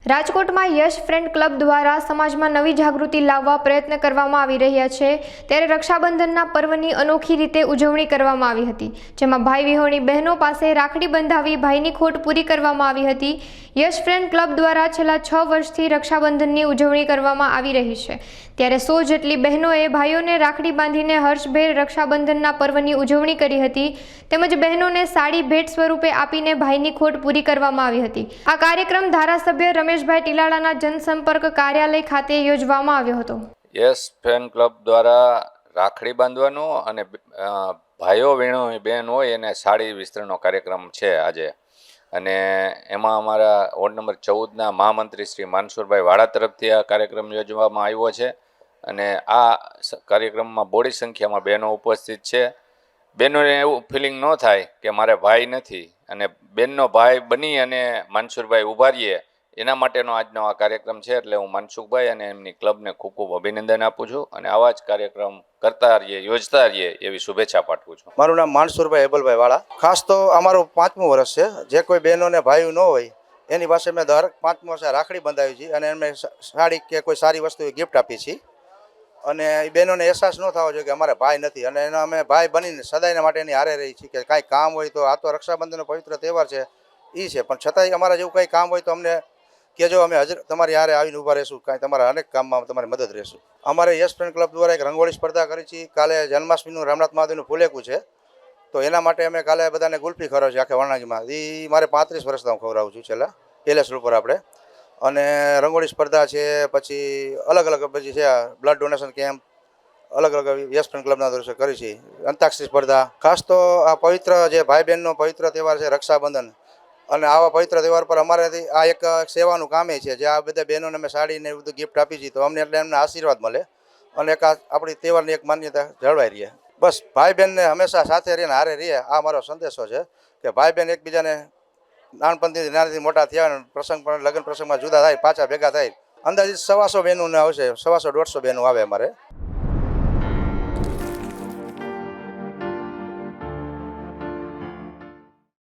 રાજકોટમાં યશ friend club દ્વારા સમાજમાં નવી જાગૃતિ લાવવા પ્રયત્ન કરવામાં આવી રહ્યા છે ત્યારે રક્ષાબંધનના પર્વની અનોખી રીતે ઉજવણી કરવામાં આવી હતી, જેમાં ભાઈ વિહોણી બહેનો પાસે રાખડી બંધાવી ભાઈની ખોટ પૂરી કરવામાં આવી હતી। યશ ફ્રેન્ડ ક્લબ દ્વારા છેલ્લા 6 વર્ષથી રક્ષાબંધનની ઉજવણી કરવામાં આવી રહી છે, ત્યારે 100 જેટલી બહેનોએ ભાઈઓને રાખડી બાંધીને હર્ષભેર રક્ષાબંધનના પર્વની ઉજવણી કરી હતી, તેમજ બહેનોને સાડી ભેટ સ્વરૂપે આપીને ભાઈની ખોટ પૂરી કરવામાં આવી હતી। આ કાર્યક્રમ ધારાસભ્ય રમેશભાઈ ટીલાળાના જનસંપર્ક કાર્યાલય ખાતે યોજવામાં આવ્યો હતો। યસ ફ્રેન્ડ ક્લબ દ્વારા રાખડી બાંધવાનો અને ભાઈઓ બહેન હોય એને સાડી વિસ્તરણનો કાર્યક્રમ છે આજે, અને એમાં અમારા વોર્ડ નંબર 14ના મહામંત્રી શ્રી માનસુરભાઈ વાળા તરફથી આ કાર્યક્રમ યોજવામાં આવ્યો છે, અને આ કાર્યક્રમમાં બોડી સંખ્યામાં બહેનો ઉપસ્થિત છે। બહેનોને એવું ફિલિંગ ન થાય કે મારે ભાઈ નથી અને બેનનો ભાઈ બની અને માનસુરભાઈ ઊભા રહીએ, એના માટેનો આજનો આ કાર્યક્રમ છે। એટલે હું મનસુખભાઈ અને એમની ક્લબને ખૂબ ખૂબ અભિનંદન આપું છું અને આવા જ કાર્યક્રમ કરતા રહીએ, યોજતા રહીએ એવી શુભેચ્છા પાઠવું છું। મારું નામ માનસુરભાઈ હેબલભાઈ વાળા। ખાસ તો અમારું 5મું વર્ષ છે। જે કોઈ બહેનોને ભાઈ ન હોય એની પાસે મેં દર 5મું વર્ષે રાખડી બંધાવી છે અને એમને સાડી કે કોઈ સારી વસ્તુ ગિફ્ટ આપી છે, અને એ બહેનોને અહેસાસ ન થવો જોઈએ કે અમારે ભાઈ નથી, અને એનો અમે ભાઈ બનીને સદાયના માટે એની હારે રહી છીએ કે કાંઈ કામ હોય તો આ તો રક્ષાબંધનનો પવિત્ર તહેવાર છે એ છે, પણ છતાંય અમારા જેવું કંઈ કામ હોય તો અમને કહેજો, અમે હાજર તમારી હારે આવીને ઊભા રહીશું, કાંઈ તમારા અનેક કામમાં તમારી મદદ રહેશું। અમારે યશ ફ્રેન્ડ ક્લબ દ્વારા એક રંગોળી સ્પર્ધા કરી છે। કાલે જન્માષ્ટમીનું રામનાથ મહાદેવનું ફુલેકું છે, તો એના માટે અમે કાલે બધાને ગુલ્ફી ખવડાવી છે આખે વણાગીમાં। એ મારે 35 વર્ષથી હું ખવડાવું છું છેલ્લા પેલેસ ઉપર આપણે, અને રંગોળી સ્પર્ધા છે, પછી અલગ અલગ પછી છે બ્લડ ડોનેશન કેમ્પ, અલગ અલગ યશ ફ્રેન્ડ ક્લબના દ્વારા કરી છે। અંતાક્ષરી સ્પર્ધા, ખાસ તો આ પવિત્ર જે ભાઈ બહેનનો પવિત્ર તહેવાર છે રક્ષાબંધન, અને આવા પવિત્ર તહેવાર પર અમારેથી આ એક સેવાનું કામ છે, જે આ બધા બહેનોને અમે સાડીને બધું ગિફ્ટ આપી છે, તો અમને એટલે એમને આશીર્વાદ મળે અને એક આપણી તહેવારની એક માન્યતા જળવાઈ રહે। બસ ભાઈ બહેનને હંમેશા સાથે રહીને હારે રહીએ, આ મારો સંદેશો છે કે ભાઈ બહેન એકબીજાને નાનપણથી નાનાથી મોટા થયા, પ્રસંગ પણ લગ્ન પ્રસંગમાં જુદા થાય, પાછા ભેગા થાય। અંદાજિત 125 બહેનોને આવશે, 125-150 બહેનો આવે અમારે।